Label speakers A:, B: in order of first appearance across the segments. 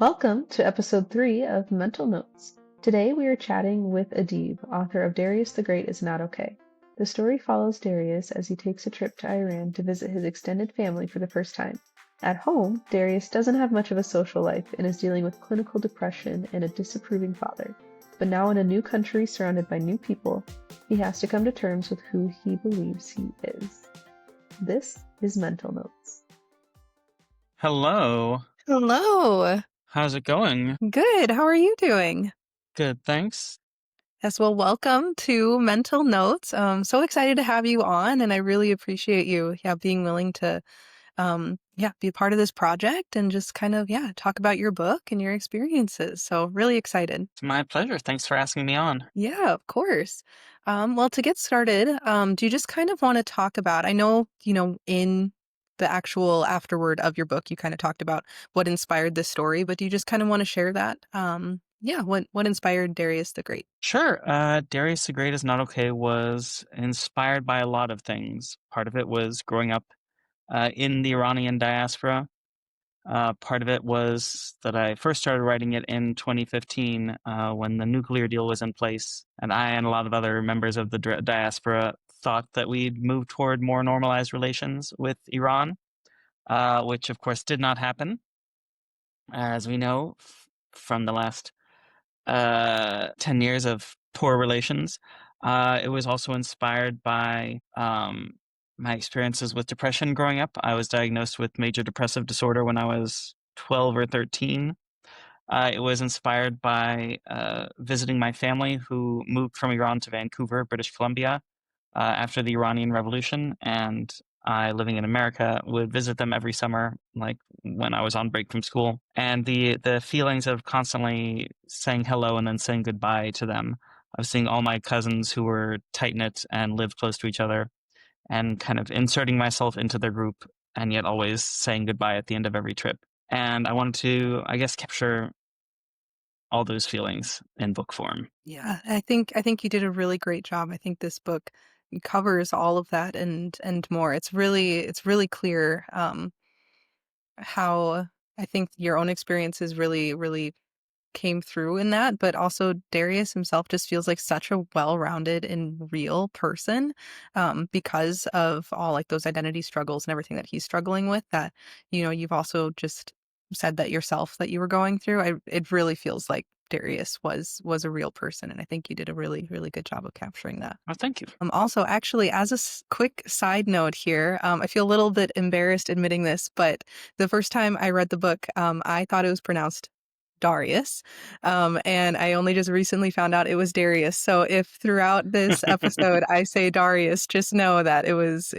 A: Welcome to episode 3 of Mental Notes. Today we are chatting with Adib, author of Darius the Great is Not Okay. The story follows Darius as he takes a trip to Iran to visit his extended family for the first time. At home, Darius doesn't have much of a social life and is dealing with clinical depression and a disapproving father. But now in a new country surrounded by new people, he has to come to terms with who he believes he is. This is Mental Notes.
B: Hello.
C: Hello.
B: How's it going?
C: Good. How are you doing?
B: Good, thanks.
C: Yes, well, welcome to Mental Notes. So excited to have you on, and I really appreciate you, being willing to, be a part of this project and just kind of, talk about your book and your experiences. So really excited.
B: It's my pleasure. Thanks for asking me on.
C: Yeah, of course. Well, to get started, do you just kind of want to talk about, I know, in the actual afterword of your book, you kind of talked about what inspired this story, but do you just kind of want to share that? What inspired Darius the Great?
B: Sure. Darius the Great is Not Okay was inspired by a lot of things. Part of it was growing up in the Iranian diaspora. Part of it was that I first started writing it in 2015 when the nuclear deal was in place, and I and a lot of other members of the diaspora thought that we'd move toward more normalized relations with Iran, which of course did not happen, as we know from the last 10 years of poor relations. It was also inspired by my experiences with depression growing up. I was diagnosed with major depressive disorder when I was 12 or 13. It was inspired by visiting my family who moved from Iran to Vancouver, British Columbia, after the Iranian Revolution, and I, living in America, would visit them every summer, like when I was on break from school. And the feelings of constantly saying hello and then saying goodbye to them, of seeing all my cousins who were tight-knit and lived close to each other, and kind of inserting myself into their group, and yet always saying goodbye at the end of every trip. And I wanted to, I guess, capture all those feelings in book form.
C: Yeah, I think you did a really great job. I think this book covers all of that and more. It's really clear how I think your own experiences really came through in that, but also Darius himself just feels like such a well-rounded and real person because of all like those identity struggles and everything that he's struggling with that, you've also just said that yourself that you were going through. It really feels like Darius was a real person, and I think you did a really good job of capturing that.
B: Oh, thank you.
C: Also, actually, as a quick side note here, I feel a little bit embarrassed admitting this, but the first time I read the book, I thought it was pronounced Darius, and I only just recently found out it was Darius. So if throughout this episode I say Darius, just know that it was,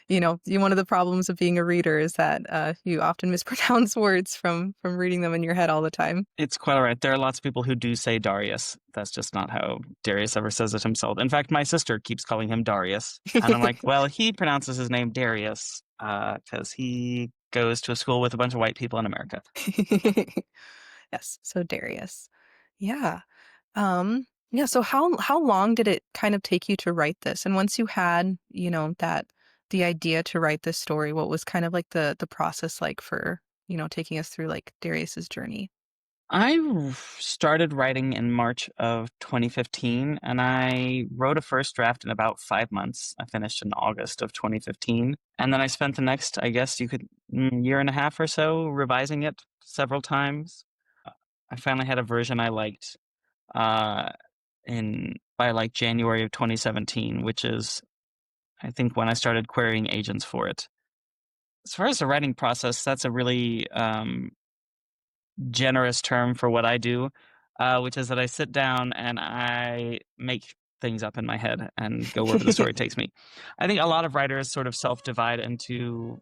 C: one of the problems of being a reader is that you often mispronounce words from reading them in your head all the time.
B: It's quite all right. There are lots of people who do say Darius. That's just not how Darius ever says it himself. In fact, my sister keeps calling him Darius. And I'm like, well, he pronounces his name Darius because he goes to a school with a bunch of white people in America.
C: Yes, so Darius. Yeah. So how long did it kind of take you to write this? And once you had, that the idea to write this story, what was kind of like the process like for, taking us through like Darius's journey?
B: I started writing in March of 2015, and I wrote a first draft in about 5 months. I finished in August of 2015. And then I spent the next, I guess you could, year and a half or so revising it several times. I finally had a version I liked uh, in by like January of 2017, which is, I think, when I started querying agents for it. As far as the writing process, that's a really generous term for what I do, which is that I sit down and I make things up in my head and go wherever the story takes me. I think a lot of writers sort of self-divide into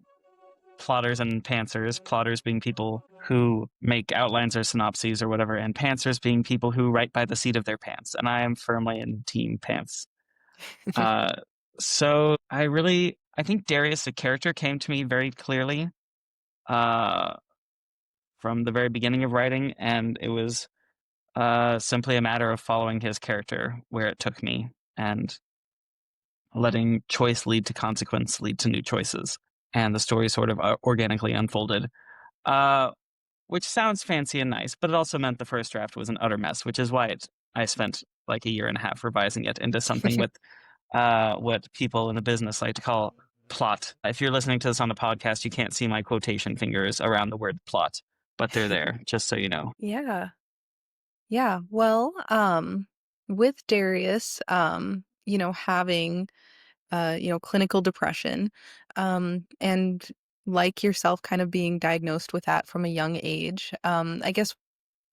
B: plotters and pantsers, plotters being people who make outlines or synopses or whatever, and pantsers being people who write by the seat of their pants. And I am firmly in team pants. Uh, so I think Darius, the character, came to me very clearly uh, from the very beginning of writing, and it was simply a matter of following his character where it took me and letting choice lead to consequence, lead to new choices. And the story sort of organically unfolded. Uh, which sounds fancy and nice, but it also meant the first draft was an utter mess, which is why I spent like a year and a half revising it into something with what people in the business like to call plot. If you're listening to this on a podcast, you can't see my quotation fingers around the word plot, but they're there, just so you know.
C: Yeah. Yeah. Well, with Darius, having clinical depression, and like yourself kind of being diagnosed with that from a young age,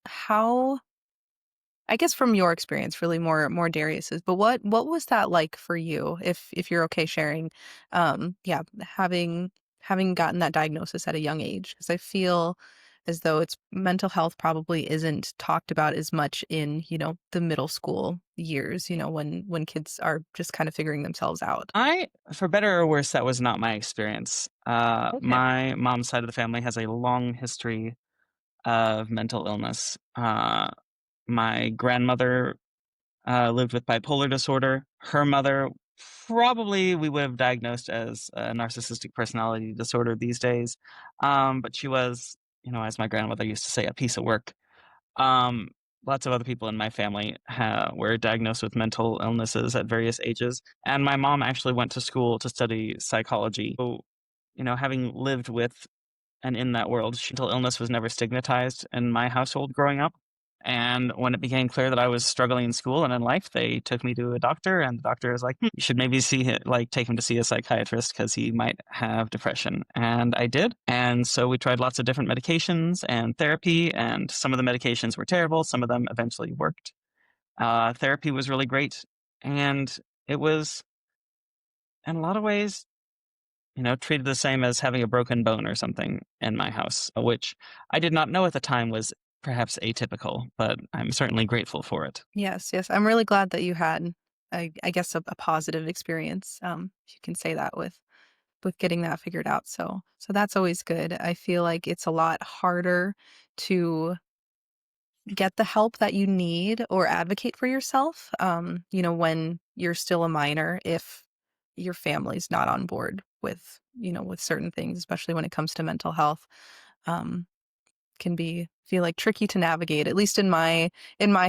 C: how I guess from your experience, really more Darius's, but what was that like for you, if you're okay sharing? Yeah, having gotten that diagnosis at a young age, because I feel as though it's mental health probably isn't talked about as much in the middle school years, when kids are just kind of figuring themselves out.
B: For better or worse, that was not my experience.
C: Okay.
B: My mom's side of the family has a long history of mental illness. My grandmother lived with bipolar disorder. Her mother, probably we would have diagnosed as a narcissistic personality disorder these days. But she was, as my grandmother used to say, a piece of work. Um, Lots of other people in my family were diagnosed with mental illnesses at various ages. And my mom actually went to school to study psychology. So, having lived with and in that world, mental illness was never stigmatized in my household growing up. And when it became clear that I was struggling in school and in life, they took me to a doctor, and the doctor was like, "You should maybe take him to see a psychiatrist because he might have depression." And I did. And so we tried lots of different medications and therapy, and some of the medications were terrible. Some of them eventually worked. Therapy was really great. And it was, in a lot of ways, treated the same as having a broken bone or something in my house, which I did not know at the time was perhaps atypical, but I'm certainly grateful for it.
C: Yes, yes. I'm really glad that you had, I guess, a positive experience. If you can say that with getting that figured out. So that's always good. I feel like it's a lot harder to get the help that you need or advocate for yourself, when you're still a minor, if your family's not on board with certain things, especially when it comes to mental health. Um, can feel like tricky to navigate. At least in my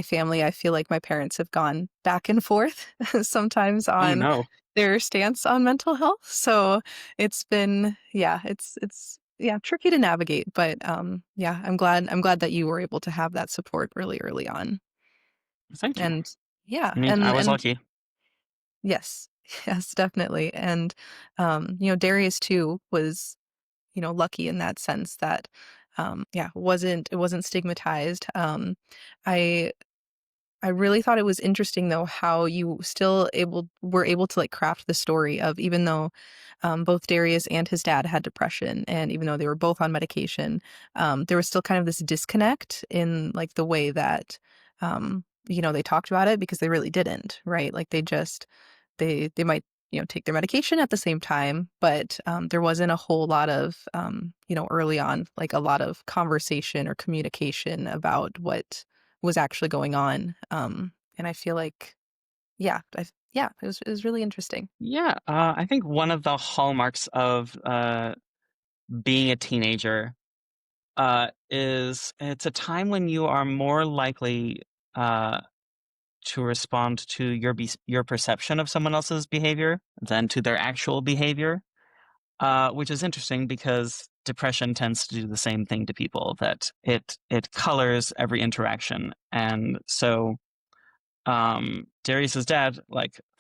C: family, I feel like my parents have gone back and forth sometimes
B: Oh
C: on
B: no.
C: their stance on mental health. So it's been, it's tricky to navigate. But I'm glad that you were able to have that support really early on.
B: Thank you.
C: And yeah,
B: I mean, I was
C: and
B: lucky.
C: yes, yes, definitely. And Darius too was lucky in that sense that it wasn't stigmatized. I I really thought it was interesting though how you still were able to like craft the story of, even though both Darius and his dad had depression, and even though they were both on medication, there was still kind of this disconnect in like the way that they talked about it, because they really didn't, right? Like they might take their medication at the same time, but there wasn't a whole lot of early on, like a lot of conversation or communication about what was actually going on. And I feel like, it was really interesting.
B: Yeah, I think one of the hallmarks of being a teenager is it's a time when you are more likely uh, to respond to your perception of someone else's behavior than to their actual behavior. Which is interesting because depression tends to do the same thing to people, that it colors every interaction. And so Darius's dad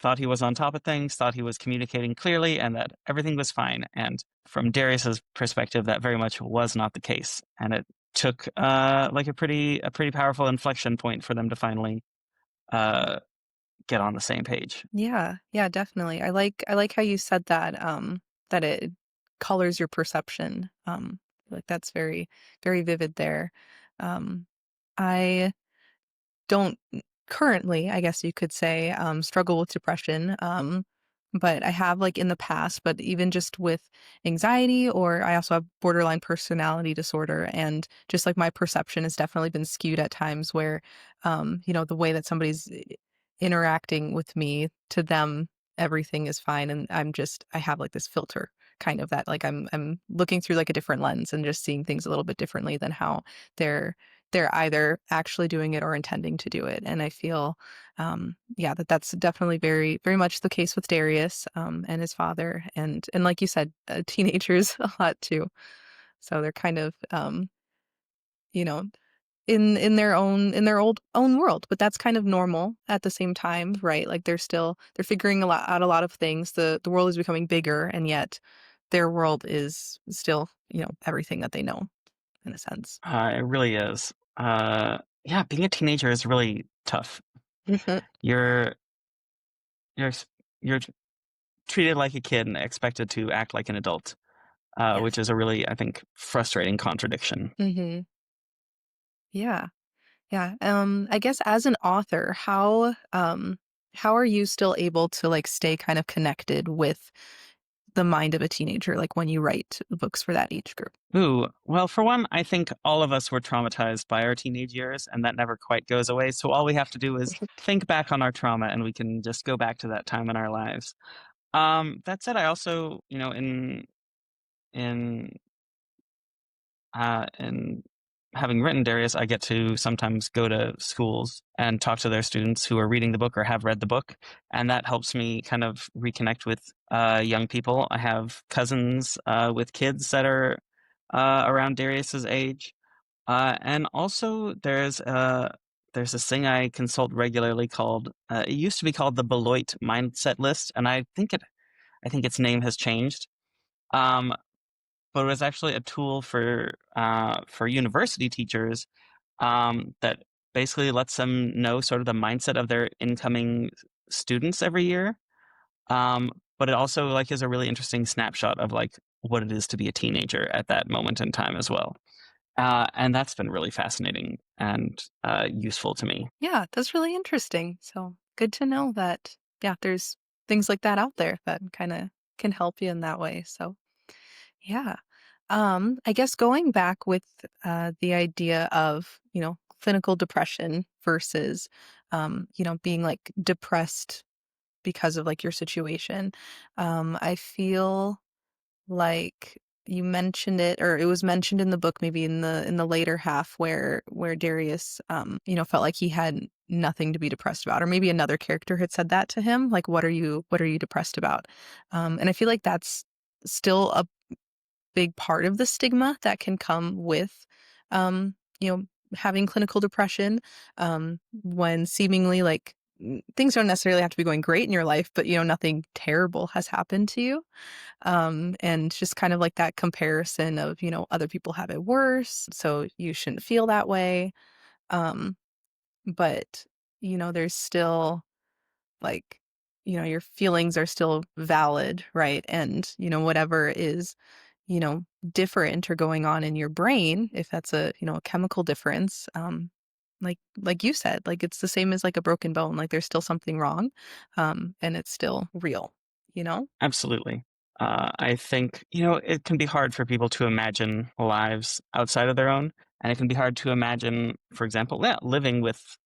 B: thought he was on top of things, thought he was communicating clearly, and that everything was fine. And from Darius's perspective, that very much was not the case. And it took a pretty powerful inflection point for them to finally uh, get on the same page.
C: Yeah, yeah, definitely. I like how you said that, that it colors your perception. Like that's very, very vivid there. Um, I don't currently, I guess you could say, struggle with depression. But I have like in the past, but even just with anxiety, or I also have borderline personality disorder. And just like my perception has definitely been skewed at times where, the way that somebody's interacting with me, to them, everything is fine. And I have like this filter kind of that, like I'm looking through like a different lens and just seeing things a little bit differently than how they're either actually doing it or intending to do it. And I feel, yeah, that's definitely very, very much the case with Darius, and his father, and like you said, teenagers a lot too. So they're kind of, you know, in their own world, but that's kind of normal at the same time, right? Like they're figuring out a lot of things. The world is becoming bigger, and yet their world is still, everything that they know, in a sense.
B: It really is. Yeah, being a teenager is really tough. You're you're ex- you're treated like a kid and expected to act like an adult, which
C: Yes.
B: is a really, I think, frustrating contradiction.
C: Hmm. Yeah. Yeah. I guess as an author, how are you still able to like stay kind of connected with the mind of a teenager, like when you write books for that age group?
B: Ooh, well, for one, I think all of us were traumatized by our teenage years, and that never quite goes away. So all we have to do is think back on our trauma, and we can just go back to that time in our lives. That said, I also, in in having written Darius, I get to sometimes go to schools and talk to their students who are reading the book or have read the book, and that helps me kind of reconnect with young people. I have cousins with kids that are around Darius's age, and also there's this thing I consult regularly called it used to be called the Beloit Mindset List, and I think its name has changed. Um, but it was actually a tool for university teachers that basically lets them know sort of the mindset of their incoming students every year. But it also like is a really interesting snapshot of like what it is to be a teenager at that moment in time as well. And that's been really fascinating and useful to me.
C: Yeah, that's really interesting. So good to know that, yeah, there's things like that out there that kind of can help you in that way. So, yeah. I guess going back with the idea of, clinical depression versus, being like depressed because of like your situation. I feel like you mentioned it, or it was mentioned in the book, maybe in the later half, where Darius, felt like he had nothing to be depressed about, or maybe another character had said that to him, like, what are you depressed about? And I feel like that's still a big part of the stigma that can come with, um, you know, having clinical depression, when seemingly like things don't necessarily have to be going great in your life, but nothing terrible has happened to you. And just kind of like that comparison of, other people have it worse, so you shouldn't feel that way. Um, but there's still like, your feelings are still valid, right? And, whatever is, you know, different or going on in your brain, if that's a chemical difference, like you said, like it's the same as like a broken bone, like there's still something wrong, and it's still real, you know?
B: Absolutely. I think, it can be hard for people to imagine lives outside of their own. And it can be hard to imagine, for example, yeah, living with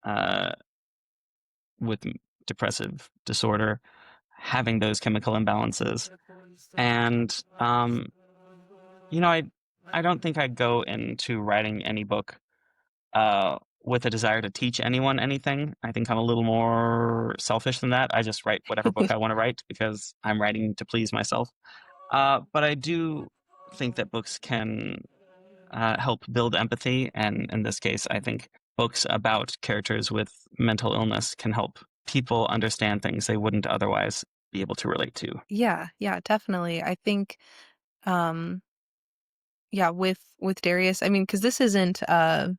B: depressive disorder, having those chemical imbalances. And, I don't think I'd go into writing any book with a desire to teach anyone anything. I think I'm a little more selfish than that. I just write whatever book I want to write because I'm writing to please myself. But I do think that books can help build empathy. And in this case, I think books about characters with mental illness can help people understand things they wouldn't otherwise be able to relate to.
C: Yeah, yeah, definitely. I think, um, yeah, with Darius, I mean, because this isn't an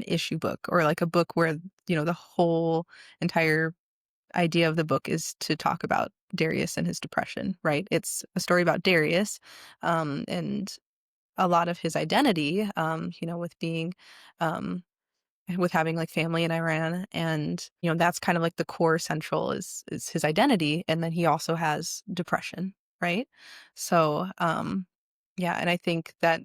C: issue book or like a book where, the whole entire idea of the book is to talk about Darius and his depression, right? It's a story about Darius, and a lot of his identity, with being, um, with having like family in Iran, and that's kind of like the core central is his identity, and then he also has depression, right? So, yeah, and I think that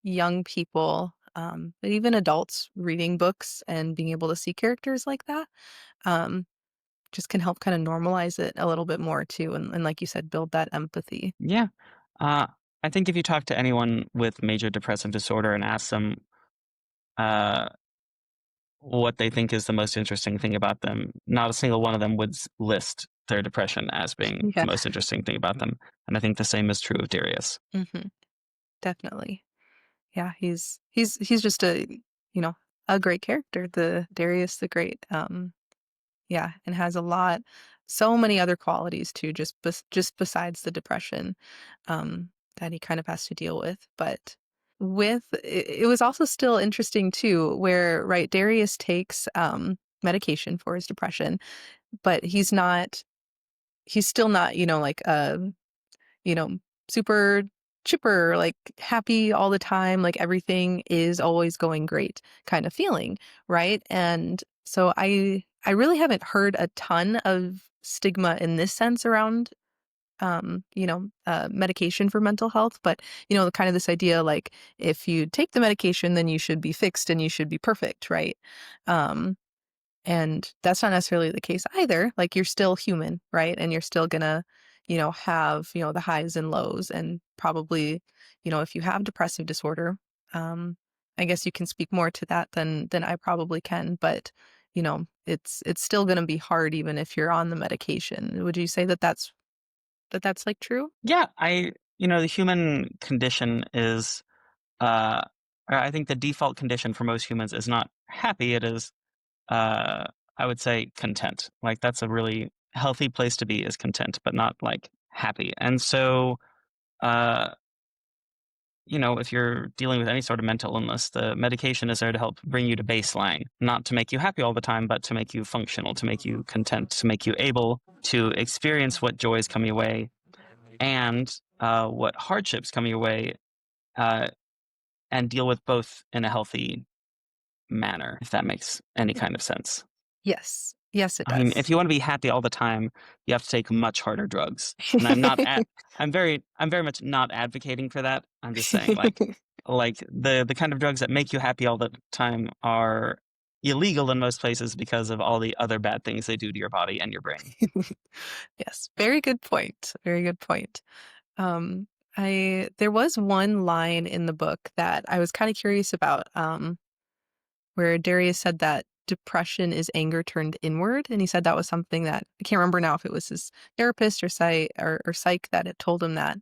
C: young people, but even adults reading books and being able to see characters like that, um, just can help kind of normalize it a little bit more too, and like you said, build that empathy.
B: Yeah. Uh, I think if you talk to anyone with major depressive disorder and ask them uh, what they think is the most interesting thing about them, not a single one of them would list their depression as being
C: Yeah.
B: the most interesting thing about them. And I think the same is true of Darius.
C: Hmm. Definitely. Yeah, he's just you know a great character, the Darius the Great. Yeah, and has so many other qualities too, just besides the depression, that he kind of has to deal with. But it was also still interesting too, where right Darius takes medication for his depression, but he's still not like you know, super chipper, like happy all the time, like everything is always going great kind of feeling, right? And so I really haven't heard a ton of stigma in this sense around medication for mental health, but kind of this idea like if you take the medication then you should be fixed and you should be perfect, right? Um and that's not necessarily the case either. Like you're still human, right? And you're still gonna, have, the highs and lows. And probably, if you have depressive disorder, um, I guess you can speak more to that than I probably can. But, it's still gonna be hard even if you're on the medication. Would you say that's like true?
B: Yeah, the human condition is, uh, or I think the default condition for most humans is not happy. It is, uh, I would say, content. Like that's a really healthy place to be, is content, but not like happy. And so, uh, if you're dealing with any sort of mental illness, the medication is there to help bring you to baseline, not to make you happy all the time, but to make you functional, to make you content, to make you able to experience what joys come your way and what hardships come your way, uh, and deal with both in a healthy manner, if that makes any kind of sense.
C: Yes. Yes, it
B: I mean, if
C: does.
B: you want to be happy all the time, you have to take much harder drugs. And I'm very much not advocating for that. I'm just saying like the kind of drugs that make you happy all the time are illegal in most places because of all the other bad things they do to your body and your brain.
C: Yes, very good point. Very good point. Um, there was one line in the book that I was kind of curious about, where Darius said that depression is anger turned inward, and he said that was something that I can't remember now if it was his therapist or psych that had told him that.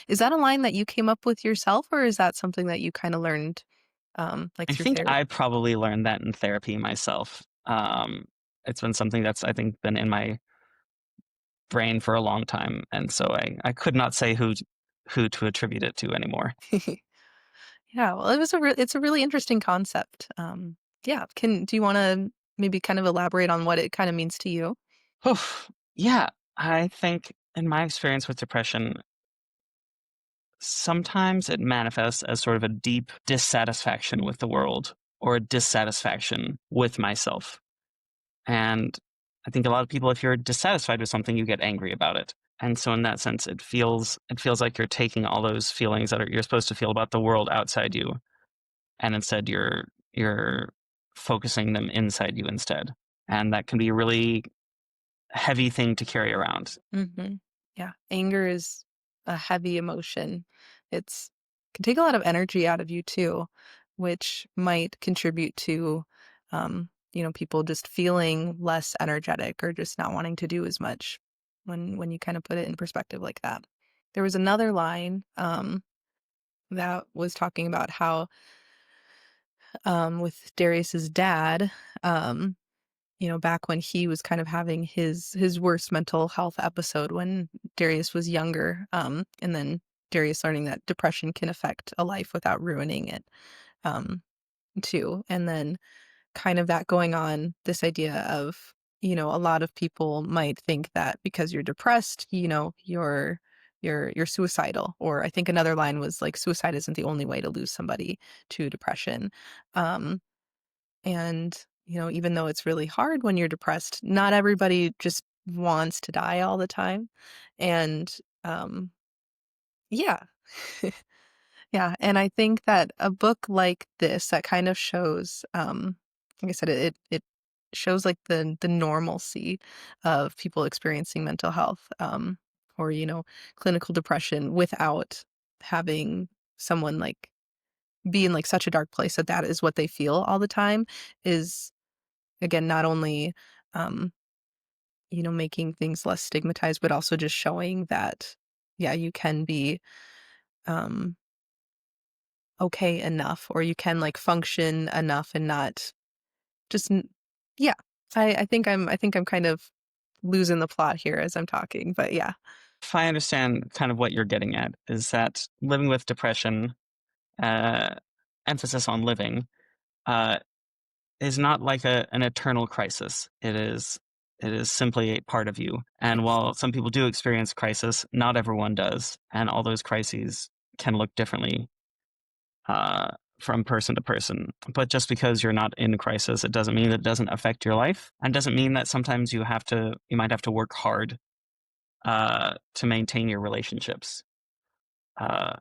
C: Is that a line that you came up with yourself, or is that something that you kind of learned, like
B: I
C: through
B: think
C: therapy?
B: I probably learned that in therapy myself. It's been something that's, I think, been in my brain for a long time, and so I could not say who to attribute it to anymore.
C: Yeah, well, it's a really interesting concept. Yeah, do you want to maybe kind of elaborate on what it kind of means to you?
B: Oof. Yeah, I think in my experience with depression, sometimes it manifests as sort of a deep dissatisfaction with the world or a dissatisfaction with myself. And I think a lot of people, if you're dissatisfied with something, you get angry about it. And so in that sense, it feels like you're taking all those feelings that you're supposed to feel about the world outside you, and instead you're focusing them inside you instead. And that can be a really heavy thing to carry around.
C: Hmm. Yeah, anger is a heavy emotion. It's can take a lot of energy out of you too, which might contribute to, people just feeling less energetic or just not wanting to do as much when you kind of put it in perspective like that. There was another line that was talking about how with Darius's dad, um, back when he was kind of having his worst mental health episode when Darius was younger, and then Darius learning that depression can affect a life without ruining it, um, too, and then kind of that going on, this idea of, a lot of people might think that because you're depressed, you're suicidal. Or I think another line was like, suicide isn't the only way to lose somebody to depression. Um, and, even though it's really hard when you're depressed, not everybody just wants to die all the time. And yeah. Yeah. And I think that a book like this that kind of shows, like I said, it shows like the normalcy of people experiencing mental health, or clinical depression without having someone like be in like such a dark place that that is what they feel all the time is again not only um making things less stigmatized, but also just showing that yeah, you can be um okay enough, or you can like function enough and not just yeah. I think I'm kind of losing the plot here as I'm talking, but yeah.
B: If I understand kind of what you're getting at, is that living with depression, uh, emphasis on living, uh, is not like an eternal crisis. It is simply a part of you. And
C: Yes.
B: while some people do experience crisis, not everyone does, and all those crises can look differently uh, from person to person. But just because you're not in crisis, it doesn't mean that it doesn't affect your life, and doesn't mean that sometimes you might have to work hard to maintain your relationships. Uh,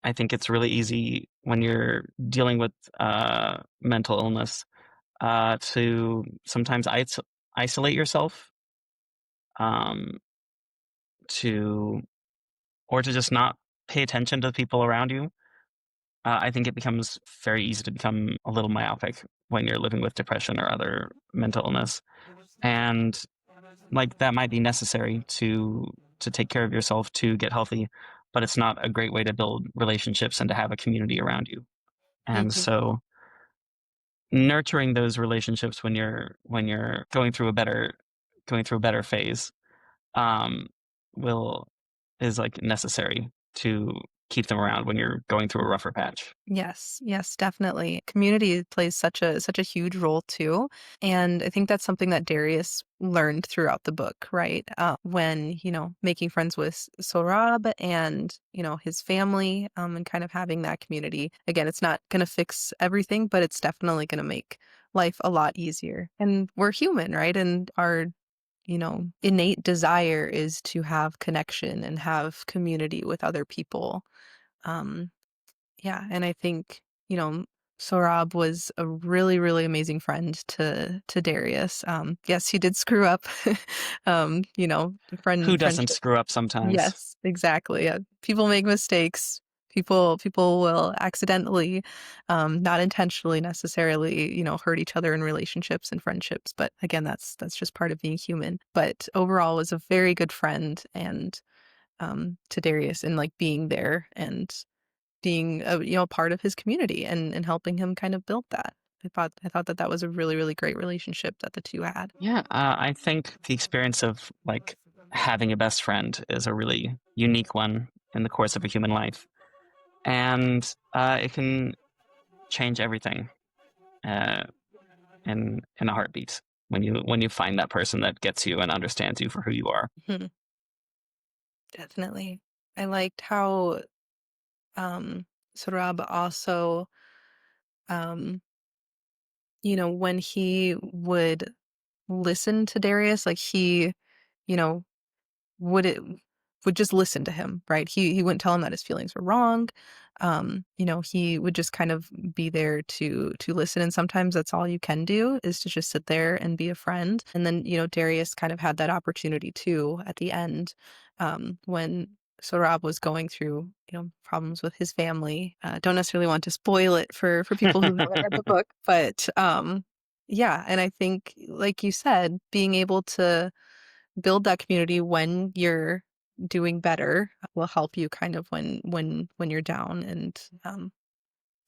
B: I think it's really easy when you're dealing with mental illness to sometimes isolate yourself, um, to or to just not pay attention to the people around you. I think it becomes very easy to become a little myopic when you're living with depression or other mental illness, and like that might be necessary to take care of yourself to get healthy, but it's not a great way to build relationships and to have a community around you. And
C: Mhm.
B: so nurturing those relationships when you're going through a better phase um will is like necessary to keep them around when you're going through a rougher patch.
C: Yes, yes, definitely. Community plays such a huge role too, and I think that's something that Darius learned throughout the book, right? When making friends with Sorab and his family, and kind of having that community. Again, it's not going to fix everything, but it's definitely going to make life a lot easier. And we're human, right? And our innate desire is to have connection and have community with other people. Um, yeah, and I think, Sorab was a really, really amazing friend to Darius. Yes, he did screw up.
B: Who doesn't
C: Friendship.
B: screw up sometimes?
C: Yes, exactly. Yeah. People make mistakes. People will accidentally, not intentionally necessarily, hurt each other in relationships and friendships. But again, that's just part of being human. But overall was a very good friend and to Darius and like being there and being a part of his community and helping him kind of build that. I thought that that was a really really great relationship that the two had.
B: Yeah, I think the experience of like having a best friend is a really unique one in the course of a human life, and it can change everything uh, in a heartbeat when you find that person that gets you and understands you for who you are.
C: Mhm. Definitely. I liked how um Sarab also um when he would listen to Darius, like he you know would it would just listen to him, right? He wouldn't tell him that his feelings were wrong. He would just kind of be there to listen, and sometimes that's all you can do is to just sit there and be a friend. And then, Darius kind of had that opportunity too at the end, when Sorab was going through, problems with his family. Don't necessarily want to spoil it for people who haven't read the book, but yeah, and I think, like you said, being able to build that community when you're doing better will help you kind of when you're down. And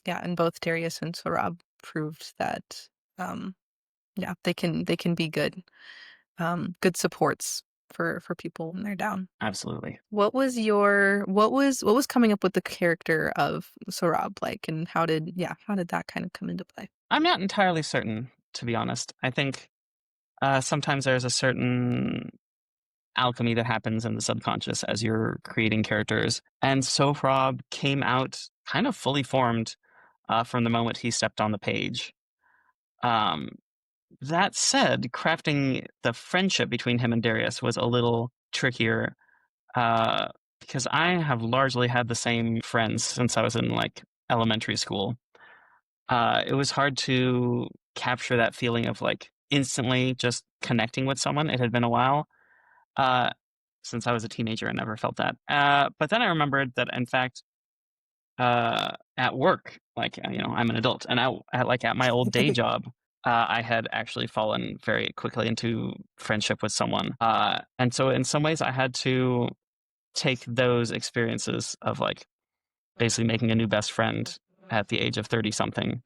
C: yeah, and both Darius and Sorab proved that um yeah, they can be good supports for people when they're down.
B: Absolutely.
C: What was coming up with the character of Sorab like, and how did that kind of come into play?
B: I'm not entirely certain, to be honest. I think sometimes there's a certain alchemy that happens in the subconscious as you're creating characters. And Sohrab came out kind of fully formed from the moment he stepped on the page. Um, that said, crafting the friendship between him and Darius was a little trickier uh, because I have largely had the same friends since I was in like elementary school. It was hard to capture that feeling of like instantly just connecting with someone. It had been a while since I was a teenager. I never felt that. But then I remembered that, in fact, at work, like, I'm an adult, and at my old day job, I had actually fallen very quickly into friendship with someone. And so in some ways I had to take those experiences of like basically making a new best friend at the age of 30 something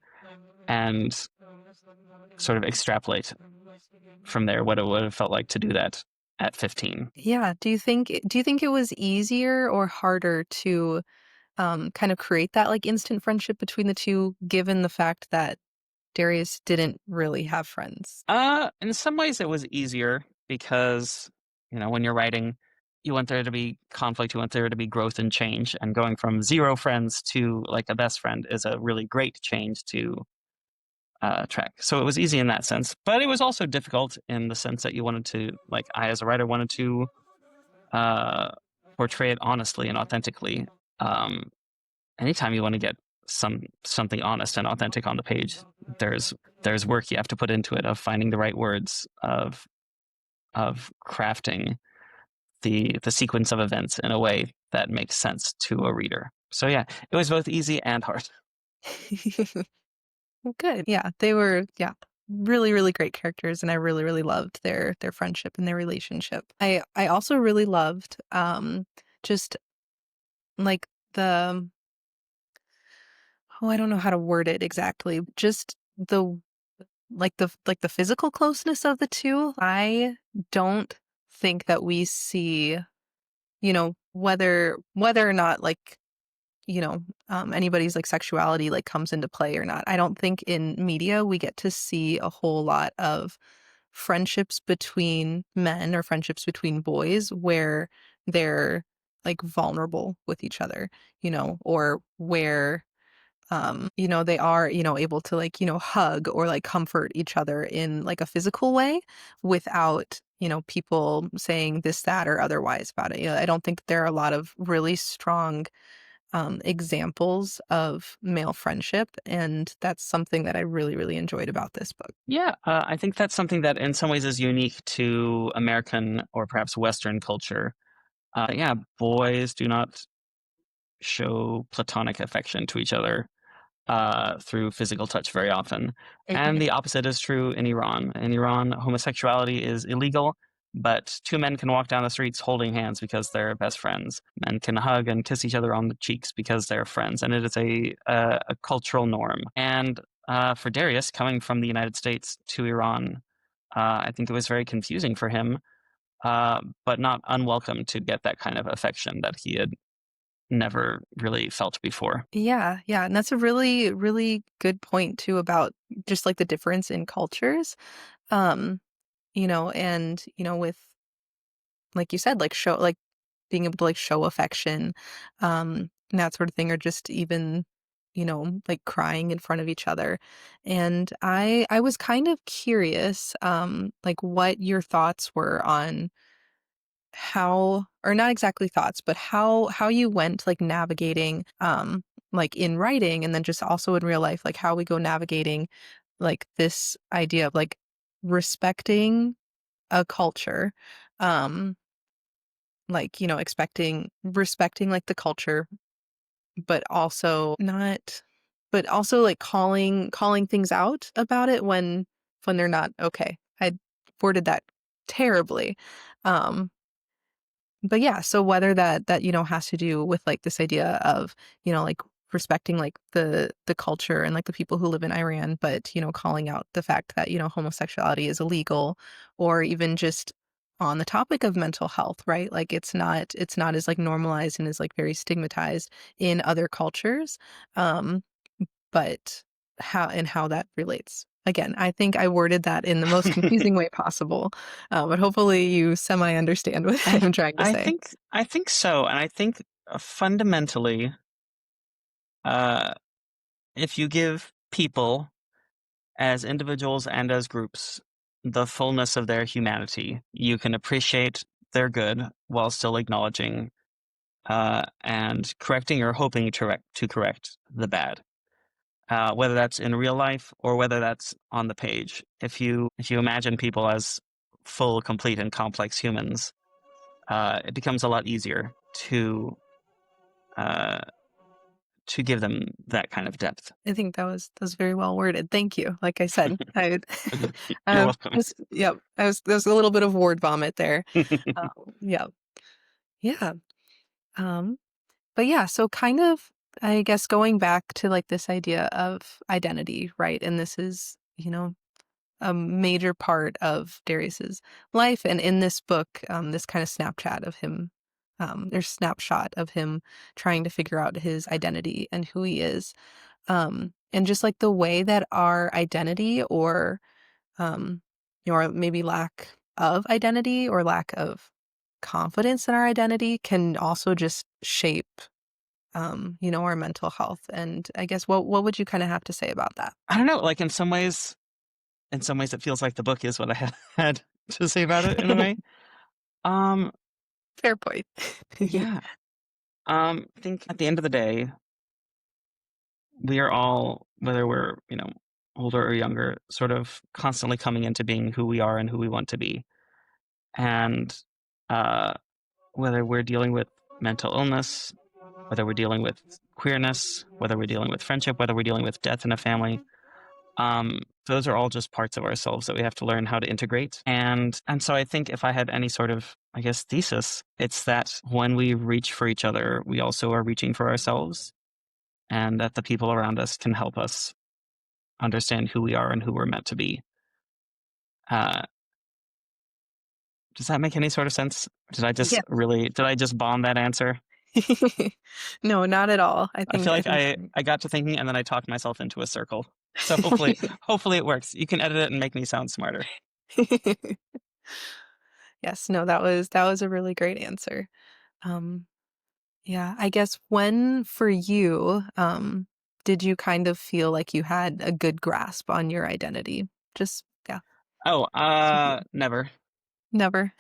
B: and sort of extrapolate from there what it would have felt like to do that at 15.
C: Yeah. Do you think it was easier or harder to kind of create that like instant friendship between the two, given the fact that Darius didn't really have friends?
B: In some ways it was easier because, when you're writing, you want there to be conflict, you want there to be growth and change, and going from 0 friends to like a best friend is a really great change to track. So it was easy in that sense, but it was also difficult in the sense that you wanted to, like, I as a writer wanted to portray it honestly and authentically. Anytime you want to get something honest and authentic on the page, there's work you have to put into it, of finding the right words, of crafting the sequence of events in a way that makes sense to a reader. So yeah, it was both easy and hard.
C: Good. Yeah, they were really, really great characters, and I really, really loved their friendship and their relationship. I also really loved just like the I don't know how to word it exactly. Just the the physical closeness of the two. I don't think that we see, whether or not like anybody's like sexuality like comes into play or not. I don't think in media we get to see a whole lot of friendships between men or friendships between boys where they're like vulnerable with each other, or where they are, able to like, hug or like comfort each other in like a physical way without, people saying this, that, or otherwise about it. I don't think there are a lot of really strong examples of male friendship, and that's something that I really, really enjoyed about this book.
B: Yeah, I think that's something that in some ways is unique to American or perhaps Western culture. Yeah, boys do not show platonic affection to each other through physical touch very often. And the opposite is true in Iran. In Iran, homosexuality is illegal, but 2 men can walk down the streets holding hands because they're best friends. Men can hug and kiss each other on the cheeks because they're friends, and it is a cultural norm. And for Darius, coming from the United States to Iran, I think it was very confusing for him, but not unwelcome to get that kind of affection that he had never really felt before.
C: Yeah, yeah, and that's a really, really good point too about just like the difference in cultures. Um, and with like you said, like show like being able to like show affection, and that sort of thing, or just even, like crying in front of each other. And I was kind of curious, like what your thoughts were on how, or not exactly thoughts, but how you went like navigating like in writing, and then just also in real life, like how we go navigating like this idea of like respecting a culture, um like respecting like the culture, but also not, but also like calling things out about it when they're not okay. I worded that terribly. um but yeah, so whether that has to do with like this idea of, like respecting like the culture and like the people who live in Iran, but calling out the fact that homosexuality is illegal, or even just on the topic of mental health, right? Like it's not as like normalized and is like very stigmatized in other cultures. um but how that relates. Again, I think I worded that in the most confusing way possible, but hopefully you semi understand what I'm trying to say.
B: I think so, and I think fundamentally, uh, if you give people as individuals and as groups the fullness of their humanity, you can appreciate their good while still acknowledging and correcting or hoping to correct the bad. whether that's in real life or whether that's on the page. If you imagine people as full, complete, and complex humans, it becomes a lot easier uh, to give them that kind of depth.
C: I think that was very well worded. Thank you. Like I said,
B: You're welcome.
C: yep. There's a little bit of word vomit there. Yeah, yeah. Um, but yeah, so kind of, I guess going back to like this idea of identity, right? And this is, a major part of Darius's life. And in this book, this kind of snapshot of him trying to figure out his identity and who he is. And just like the way that our identity um, or maybe lack of identity or lack of confidence in our identity can also just shape, our mental health. And I guess what would you kind of have to say about that?
B: I don't know. Like in some ways, it feels like the book is what I had to say about it in a way.
C: Fair point.
B: Yeah. I think at the end of the day, we are all, whether we're, older or younger, sort of constantly coming into being who we are and who we want to be. And whether we're dealing with mental illness, whether we're dealing with queerness, whether we're dealing with friendship, whether we're dealing with death in a family, those are all just parts of ourselves that we have to learn how to integrate. And so I think if I had any sort of, I guess, thesis, it's that when we reach for each other, we also are reaching for ourselves, and that the people around us can help us understand who we are and who we're meant to be. Does that make any sort of sense? Did I just bomb that answer?
C: No, not at all.
B: I feel like I got to thinking and then I talked myself into a circle. So hopefully it works. You can edit it and make me sound smarter.
C: Yes, no, that was a really great answer. Yeah, I guess when for you, did you kind of feel like you had a good grasp on your identity? Just, yeah.
B: Oh, never.
C: Never.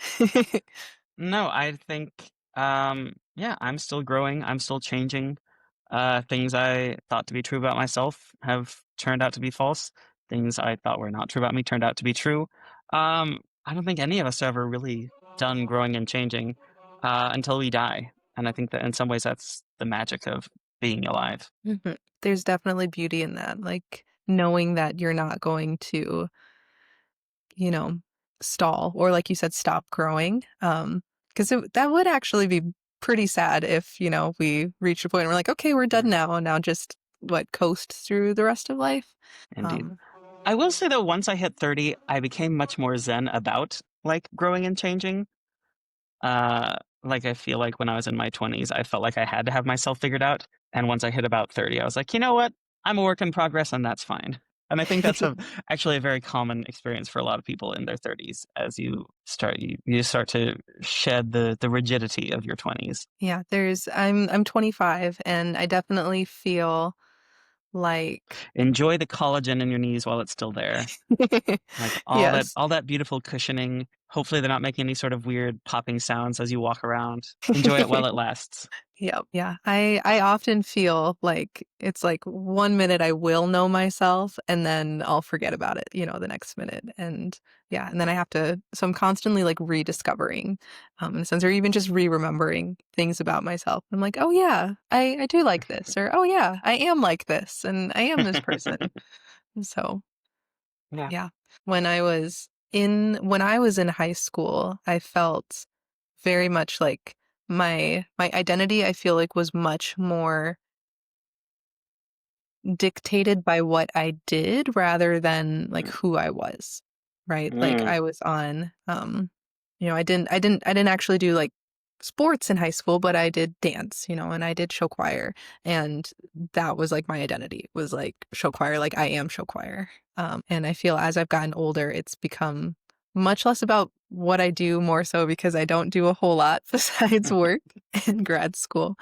B: No, I think, yeah, I'm still growing. I'm still changing. Things I thought to be true about myself have turned out to be false. Things I thought were not true about me turned out to be true. I don't think any of us are ever really done growing and changing until we die. And I think that in some ways that's the magic of being alive.
C: Mhm. There's definitely beauty in that, like knowing that you're not going to, you know, stall or like you said, stop growing. Because that would actually be pretty sad if, we reach a point and we're like, okay, we're done now. And now just coast through the rest of life.
B: Indeed. I will say though, once I hit 30, I became much more zen about like growing and changing. Like I feel like when I was in my 20s, I felt like I had to have myself figured out. And once I hit about 30, I was like, you know what? I'm a work in progress and that's fine. And I think that's actually a very common experience for a lot of people in their 30s as you start to shed the rigidity of your 20s.
C: Yeah, I'm 25 and I definitely feel like
B: enjoy the collagen in your knees while it's still there. Like
C: yes.
B: all that beautiful cushioning. Hopefully they're not making any sort of weird popping sounds as you walk around. Enjoy it while it lasts.
C: Yep. Yeah. I often feel like it's like 1 minute I will know myself and then I'll forget about it, the next minute. And yeah, and then so I'm constantly like rediscovering, in a sense, or even just remembering things about myself. I'm like, oh yeah, I do like this, or oh yeah, I am like this, and I am this person. So yeah. When I was in high school, I felt very much like my identity, I feel like, was much more dictated by what I did rather than like who I was, right? Like I was on I didn't actually do like sports in high school, but I did dance, and I did show choir, and that was like my identity was like show choir, like I am show choir. And I feel as I've gotten older, it's become much less about what I do, more so because I don't do a whole lot besides work in grad school.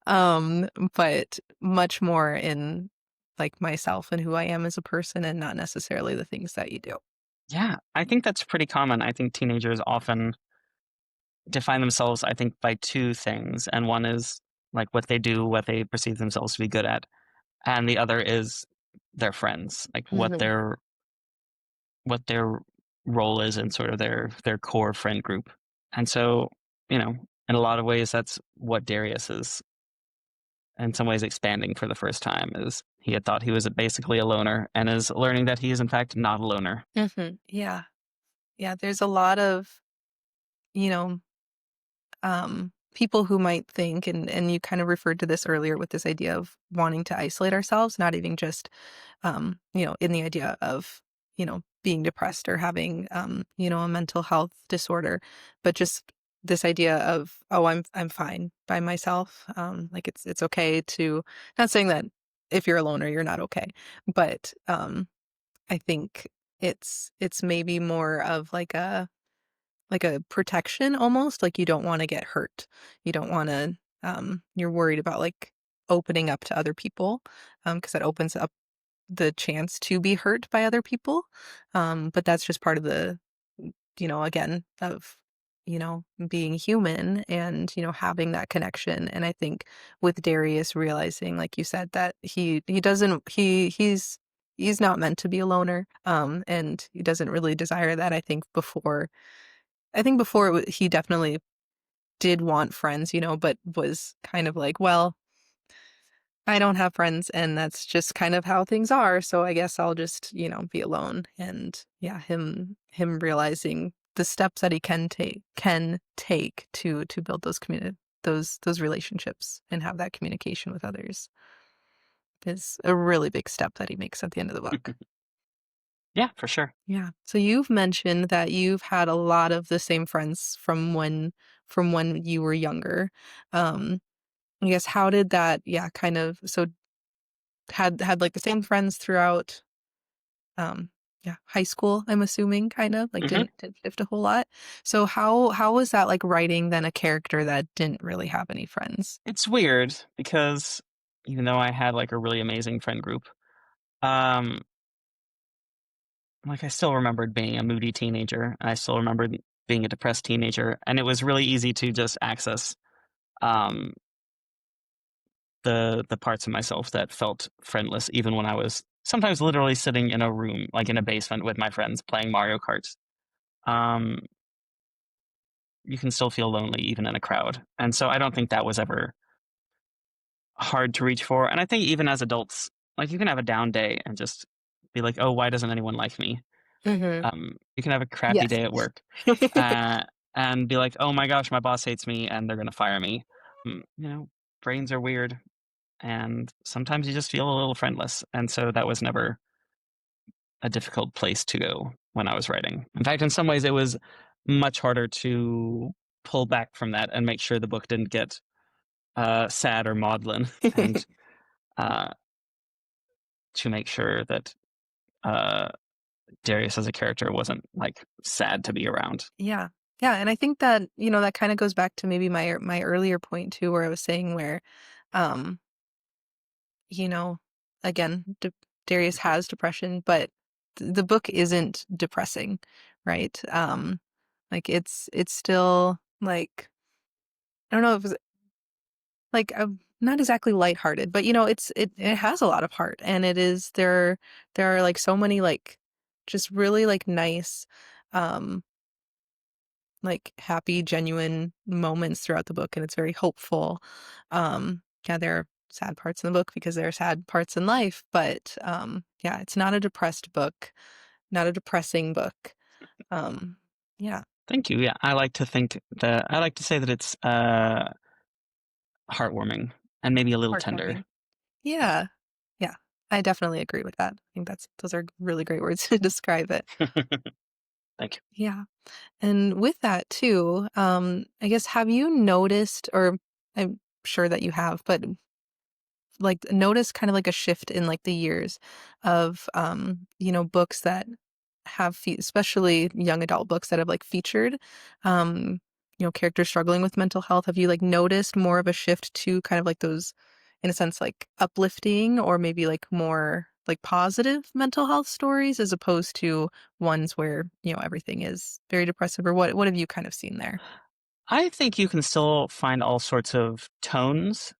C: But much more in like myself and who I am as a person and not necessarily the things that you do.
B: Yeah, I think that's pretty common. I think teenagers often define themselves, I think, by two things. And one is like what they do, what they perceive themselves to be good at. And the other is their friends, like
C: Mhm.
B: what their role is in sort of their core friend group. And so, you know, in a lot of ways, that's what Darius is in some ways expanding for the first time. Is he had thought he was basically a loner and is learning that he is in fact not a loner.
C: Yeah. Yeah, there's a lot of, you know, people who might think, and you kind of referred to this earlier with this idea of wanting to isolate ourselves, not even just, in the idea of, being depressed or having, a mental health disorder, but just this idea of, oh, I'm fine by myself. Like it's okay to, not saying that if you're a loner, you're not okay, but I think it's maybe more of like a protection almost, like you don't wanna get hurt. You don't wanna, you're worried about, like, opening up to other people, because that opens up the chance to be hurt by other people. But that's just part of the, again, of, being human and, having that connection. And I think with Darius realizing, like you said, that he doesn't he's not meant to be a loner, and he doesn't really desire that. I think before he definitely did want friends, but was kind of like, "Well, I don't have friends, and that's just kind of how things are, so I guess I'll just, be alone." And yeah, him realizing the steps that he can take to build those relationships and have that communication with others is a really big step that he makes at the end of the book.
B: Yeah, for sure.
C: Yeah. So you've mentioned that you've had a lot of the same friends from when you were younger. Um, I guess how did that, yeah, kind of, so had like the same friends throughout, um, yeah, high school, I'm assuming, kind of like
B: Hmm.
C: didn't shift a whole lot. So how was that like writing then a character that didn't really have any friends?
B: It's weird because even though I had like a really amazing friend group, um, like I still remembered being a moody teenager, and I still remembered being a depressed teenager, and it was really easy to just access um, the parts of myself that felt friendless, even when I was sometimes literally sitting in a room, like in a basement with my friends playing Mario Kart. Um, you can still feel lonely even in a crowd, and so I don't think that was ever hard to reach for. And I think even as adults, like you can have a down day and just be like, "Oh, why doesn't anyone like me?"
C: Mhm.
B: You can have a crappy
C: Yes.
B: day at work, uh, and be like, "Oh my gosh, my boss hates me and they're gonna fire me." Brains are weird, and sometimes you just feel a little friendless, and so that was never a difficult place to go when I was writing. In fact, in some ways, it was much harder to pull back from that and make sure the book didn't get sad or maudlin, and uh, to make sure that uh, Darius as a character wasn't like sad to be around.
C: Yeah. Yeah, and I think that, that kinda goes back to maybe my earlier point too, where I was saying where, um you know, again, Darius has depression, but the book isn't depressing, right? Like it's still like, I don't know if it's like, not exactly lighthearted, but it has a lot of heart, and it is there are like so many like just really like nice, um like happy, genuine moments throughout the book, and it's very hopeful. Yeah, there are sad parts in the book because there are sad parts in life, but yeah, it's not a depressed book, not a depressing book. Um, yeah,
B: Thank you. Yeah, I like to say that it's heartwarming and maybe a little tender.
C: heartwarming. Yeah, yeah, I definitely agree with that. I think those are really great words to describe it.
B: Thank you.
C: Yeah. And with that too, I guess have you noticed, or I'm sure that you have, but like notice kind of like a shift in like the years of books that have especially young adult books that have like featured characters struggling with mental health. Have you like noticed more of a shift to kind of like those, in a sense, like uplifting or maybe like more like positive mental health stories as opposed to ones where everything is very depressive? Or what have you kind of seen there?
B: I think you can still find all sorts of tones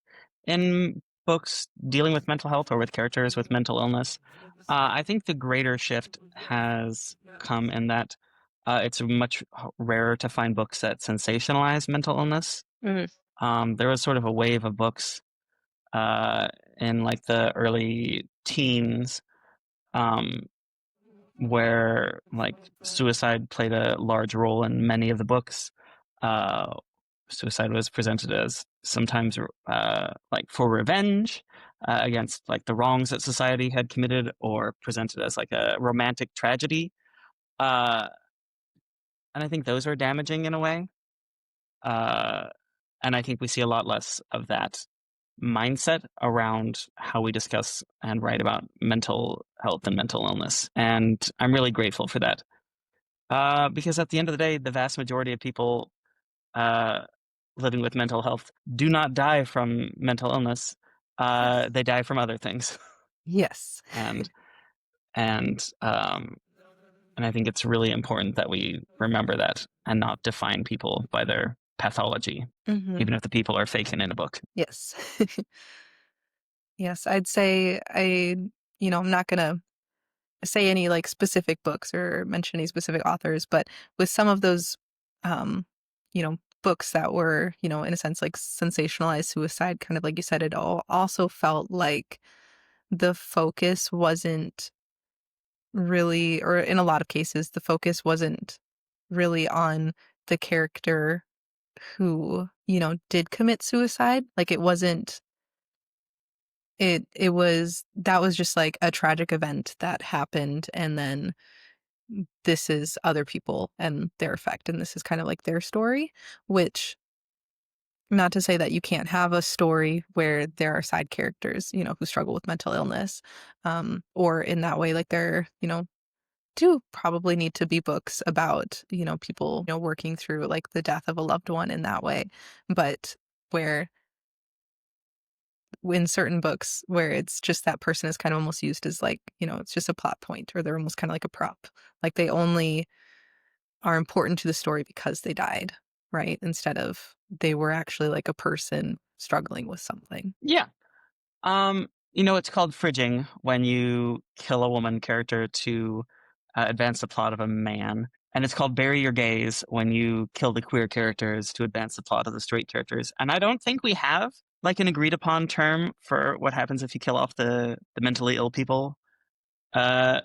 B: in books dealing with mental health or with characters with mental illness, I think the greater shift has come in that it's much rarer to find books that sensationalize mental illness. There was sort of a wave of books in like the early teens um, where like suicide played a large role in many of the books. Suicide was presented as sometimes like for revenge against like the wrongs that society had committed, or presented as like a romantic tragedy. And I think those are damaging in a way. And I think we see a lot less of that mindset around how we discuss and write about mental health and mental illness. And I'm really grateful for that. Because at the end of the day, the vast majority of people living with mental health do not die from mental illness. They die from other things.
C: Yes.
B: and I think it's really important that we remember that and not define people by their pathology, even if the people are faking in a book.
C: Yes. Yes, I'd say I'm not gonna say any like specific books or mention any specific authors, but with some of those, books that were, in a sense like sensationalized suicide, kind of like you said, it all also felt like the focus wasn't really, or in a lot of cases, the focus wasn't really on the character who, did commit suicide. Like it wasn't, it was, that was just like a tragic event that happened, and then this is other people and their effect, and this is kind of like their story, which, not to say that you can't have a story where there are side characters, who struggle with mental illness, or in that way, like there, do probably need to be books about, people, working through like the death of a loved one in that way. But where in certain books where it's just that person is kind of almost used as like, it's just a plot point, or they're almost kind of like a prop. Like they only are important to the story because they died, right? Instead of they were actually like a person struggling with something.
B: Yeah. It's called fridging when you kill a woman character to advance the plot of a man. And it's called bury your gays when you kill the queer characters to advance the plot of the straight characters. And I don't think we have like an agreed upon term for what happens if you kill off the mentally ill people to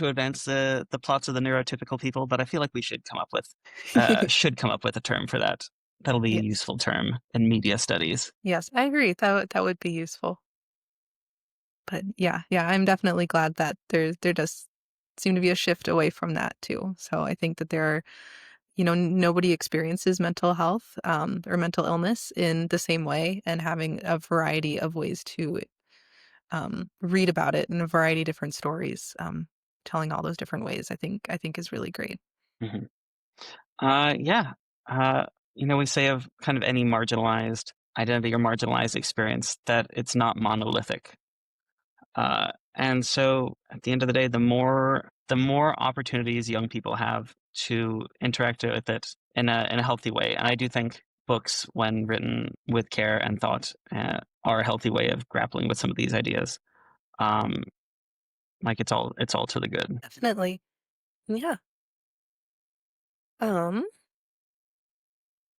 B: advance the plots of the neurotypical people. But I feel like we should come up with a term for that. That'll be a
C: Yes.
B: useful term in media studies.
C: Yes, I agree. That would be useful. But yeah, I'm definitely glad that there does seem to be a shift away from that too. So I think that there are, nobody experiences mental health or mental illness in the same way, and having a variety of ways to read about it in a variety of different stories, telling all those different ways, I think is really great.
B: Mm-hmm. Yeah. We say of kind of any marginalized identity or marginalized experience that it's not monolithic. And so at the end of the day, the more opportunities young people have to interact with it in a healthy way. And I do think books, when written with care and thought, are a healthy way of grappling with some of these ideas. Like it's all to the good.
C: Definitely. Yeah.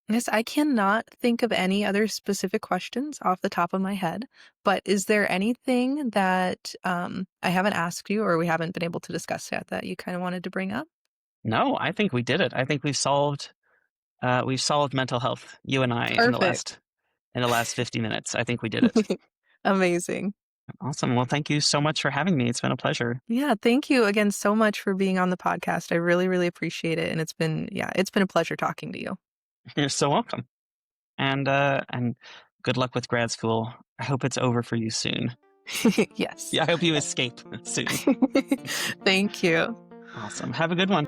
C: Yes, I cannot think of any other specific questions off the top of my head, but is there anything that I haven't asked you or we haven't been able to discuss yet that you kind of wanted to bring up?
B: No, I think we did it. I think we've solved mental health, you and I,
C: Perfect.
B: in the last 50 minutes. I think we did it.
C: Amazing.
B: Awesome. Well, thank you so much for having me. It's been a pleasure.
C: Yeah, thank you again so much for being on the podcast. I really, really appreciate it. And it's been a pleasure talking to you.
B: You're so welcome. And good luck with grad school. I hope it's over for you soon.
C: Yes.
B: Yeah, I hope you escape soon.
C: Thank you.
B: Awesome. Have a good one.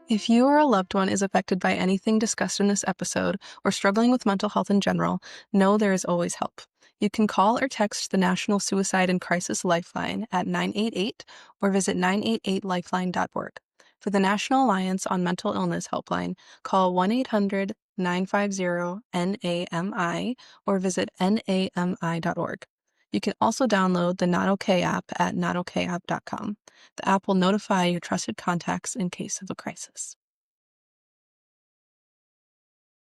C: If you or a loved one is affected by anything discussed in this episode or struggling with mental health in general, know there is always help. You can call or text the National Suicide and Crisis Lifeline at 988 or visit 988lifeline.org. For the National Alliance on Mental Illness Helpline, call 1-800 950-NAMI or visit nami.org. You can also download the Not Okay app at notokayapp.com. The app will notify your trusted contacts in case of a crisis.